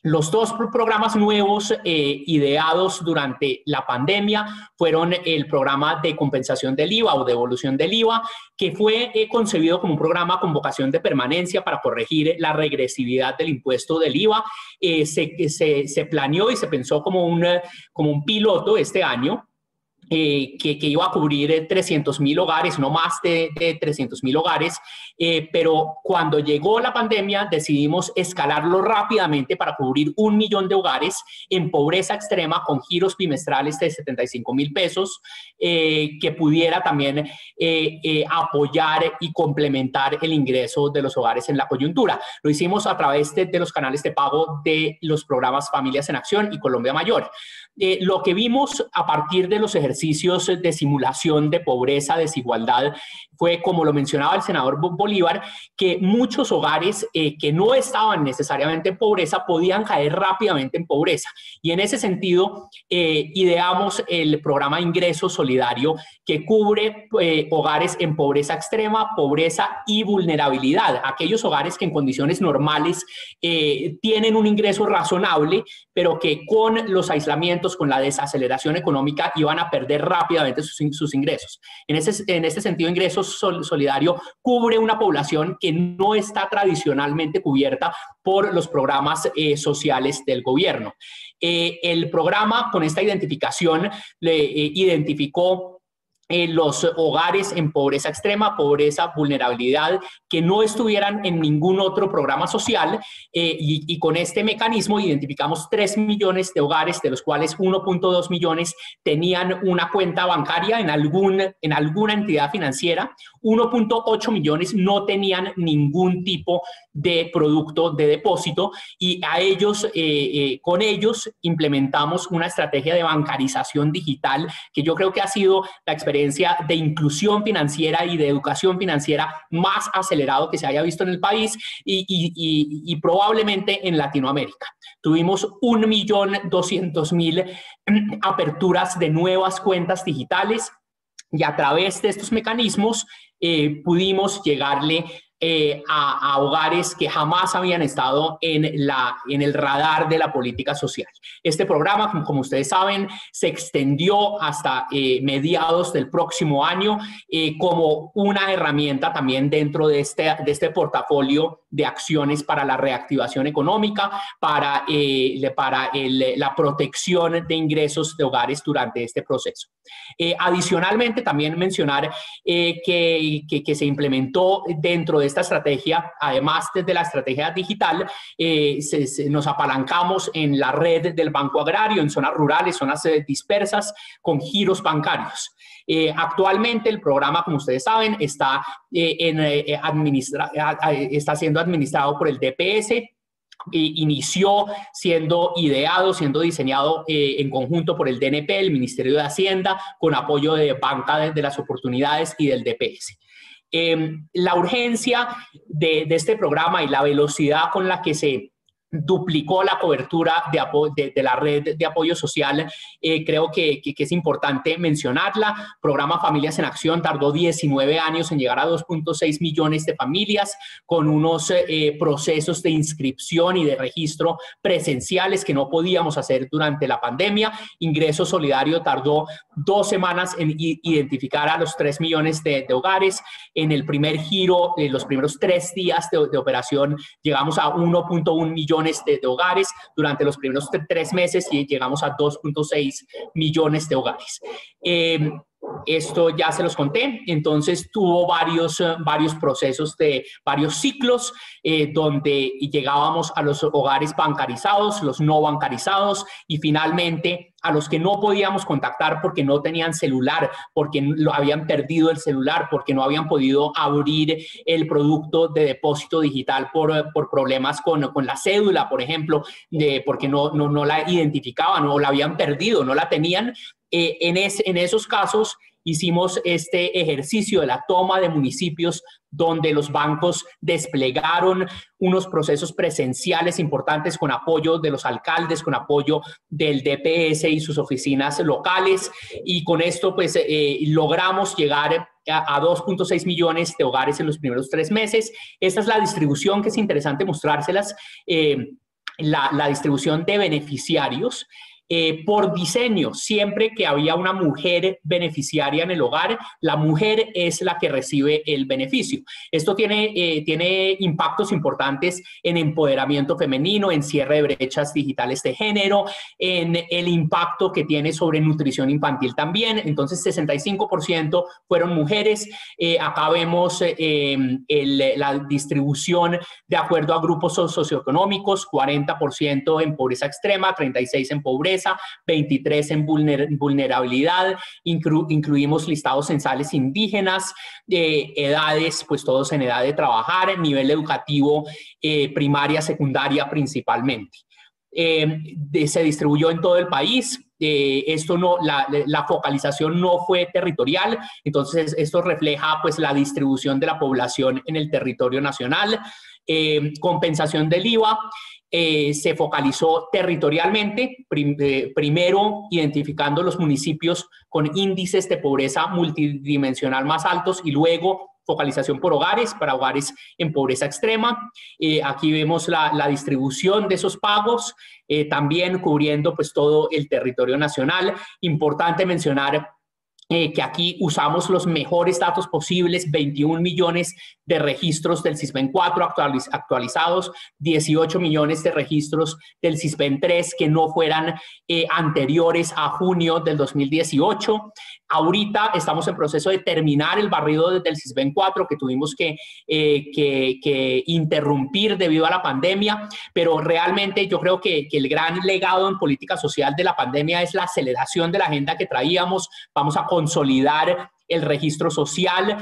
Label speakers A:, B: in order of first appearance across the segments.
A: Los dos programas nuevos ideados durante la pandemia fueron el programa de compensación del IVA o devolución del IVA, que fue concebido como un programa con vocación de permanencia para corregir la regresividad del impuesto del IVA. Se planeó y se pensó como un piloto este año. Que iba a cubrir 300.000 hogares, no más de 300.000 hogares, pero cuando llegó la pandemia decidimos escalarlo rápidamente para cubrir 1 millón de hogares en pobreza extrema con giros bimestrales de 75.000 pesos, que pudiera también apoyar y complementar el ingreso de los hogares en la coyuntura. Lo hicimos a través de los canales de pago de los programas Familias en Acción y Colombia Mayor. Lo que vimos a partir de los ejercicios de simulación de pobreza, desigualdad, fue, como lo mencionaba el senador Bolívar, que muchos hogares que no estaban necesariamente en pobreza podían caer rápidamente en pobreza. Y en ese sentido, ideamos el programa Ingreso Solidario, que cubre hogares en pobreza extrema, pobreza y vulnerabilidad. Aquellos hogares que en condiciones normales tienen un ingreso razonable, pero que con los aislamientos, con la desaceleración económica, iban a perder rápidamente sus ingresos. En este sentido, Ingreso Solidario cubre una población que no está tradicionalmente cubierta por los programas sociales del gobierno. El programa, con esta identificación, identificó los hogares en pobreza extrema, pobreza, vulnerabilidad, que no estuvieran en ningún otro programa social, y con este mecanismo identificamos 3 millones de hogares, de los cuales 1.2 millones tenían una cuenta bancaria en alguna entidad financiera, 1.8 millones no tenían ningún tipo de producto de depósito, y a ellos, con ellos implementamos una estrategia de bancarización digital que yo creo que ha sido la experiencia de inclusión financiera y de educación financiera más acelerado que se haya visto en el país y probablemente en Latinoamérica. Tuvimos 1.200.000 aperturas de nuevas cuentas digitales y a través de estos mecanismos pudimos llegarle a hogares que jamás habían estado en el radar de la política social. Este programa, como ustedes saben, se extendió hasta mediados del próximo año como una herramienta también dentro de este portafolio de acciones para la reactivación económica, para la protección de ingresos de hogares durante este proceso. Adicionalmente, también mencionar que se implementó dentro de esta estrategia, además de la estrategia digital, nos apalancamos en la red del Banco Agrario, en zonas rurales, zonas dispersas, con giros bancarios. Actualmente el programa, como ustedes saben, está siendo administrado por el DPS. Inició siendo ideado, siendo diseñado en conjunto por el DNP, el Ministerio de Hacienda, con apoyo de Banca de las Oportunidades y del DPS. La urgencia de este programa y la velocidad con la que se duplicó la cobertura de la red de apoyo social, creo que es importante mencionarla. Programa Familias en Acción tardó 19 años en llegar a 2.6 millones de familias, con unos procesos de inscripción y de registro presenciales que no podíamos hacer durante la pandemia. Ingreso Solidario tardó 2 semanas en identificar a los 3 millones de hogares. En el primer giro, en los primeros 3 días de operación, llegamos a 1.1 millones de hogares. Durante los primeros 3 meses y llegamos a 2.6 millones de hogares. Esto ya se los conté. Entonces tuvo varios procesos de varios ciclos donde llegábamos a los hogares bancarizados, los no bancarizados y finalmente a los que no podíamos contactar porque no tenían celular, porque lo habían perdido el celular, porque no habían podido abrir el producto de depósito digital por problemas con la cédula, por ejemplo, porque no la identificaban o la habían perdido, no la tenían. En esos casos hicimos este ejercicio de la toma de municipios donde los bancos desplegaron unos procesos presenciales importantes con apoyo de los alcaldes, con apoyo del DPS y sus oficinas locales, y con esto pues logramos llegar a 2.6 millones de hogares en los primeros 3 meses. Esta es la distribución que es interesante mostrárselas. la distribución de beneficiarios. Por diseño, siempre que había una mujer beneficiaria en el hogar, la mujer es la que recibe el beneficio. Esto tiene impactos importantes en empoderamiento femenino, en cierre de brechas digitales de género, en el impacto que tiene sobre nutrición infantil también. Entonces, 65% fueron mujeres. Acá vemos la distribución de acuerdo a grupos socioeconómicos: 40% en pobreza extrema, 36% en pobreza, 23 en vulnerabilidad, incluimos listados censales indígenas, edades, pues todos en edad de trabajar, nivel educativo, primaria, secundaria principalmente. Se distribuyó en todo el país. La focalización no fue territorial, entonces esto refleja pues la distribución de la población en el territorio nacional. Compensación del IVA. Se focalizó territorialmente, primero identificando los municipios con índices de pobreza multidimensional más altos y luego focalización por hogares, para hogares en pobreza extrema. Aquí vemos la distribución de esos pagos, también cubriendo pues todo el territorio nacional. Importante mencionar que aquí usamos los mejores datos posibles: 21 millones de registros del SISBEN 4 actualizados, 18 millones de registros del SISBEN 3 que no fueran anteriores a junio del 2018. Ahorita estamos en proceso de terminar el barrido del SISBEN 4 que tuvimos que interrumpir debido a la pandemia, pero realmente yo creo que el gran legado en política social de la pandemia es la aceleración de la agenda que traíamos. Vamos a consolidar el registro social,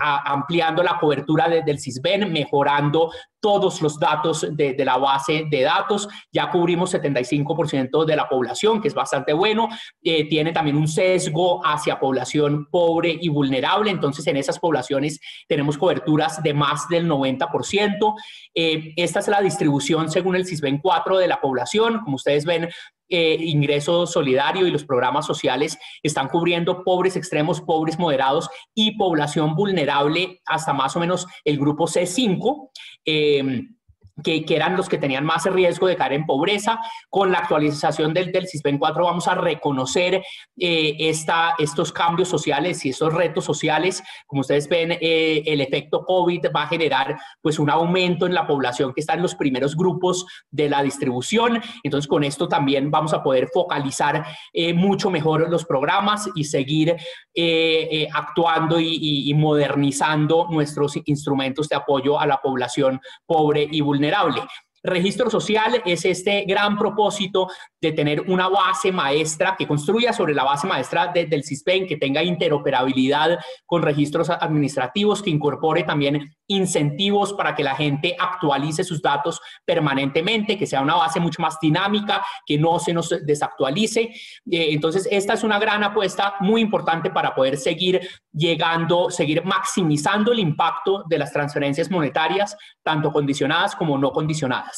A: ampliando la cobertura del SISBEN, mejorando todos los datos de la base de datos. Ya cubrimos 75% de la población, que es bastante bueno. Tiene también un sesgo hacia población pobre y vulnerable, entonces en esas poblaciones tenemos coberturas de más del 90%. Esta es la distribución según el SISBEN 4 de la población. Como ustedes ven, ingreso solidario y los programas sociales están cubriendo pobres extremos, pobres moderados y población vulnerable hasta más o menos el grupo C5, que eran los que tenían más riesgo de caer en pobreza. Con la actualización del SISBEN 4 vamos a reconocer estos cambios sociales y estos retos sociales. Como ustedes ven, el efecto COVID va a generar pues un aumento en la población que está en los primeros grupos de la distribución. Entonces, con esto también vamos a poder focalizar mucho mejor los programas y seguir actuando y modernizando nuestros instrumentos de apoyo a la población pobre y vulnerable. Registro social es este gran propósito de tener una base maestra que construya sobre la base maestra del SISBEN, que tenga interoperabilidad con registros administrativos, que incorpore también incentivos para que la gente actualice sus datos permanentemente, que sea una base mucho más dinámica, que no se nos desactualice. Entonces, esta es una gran apuesta muy importante para poder seguir maximizando el impacto de las transferencias monetarias, tanto condicionadas como no condicionadas.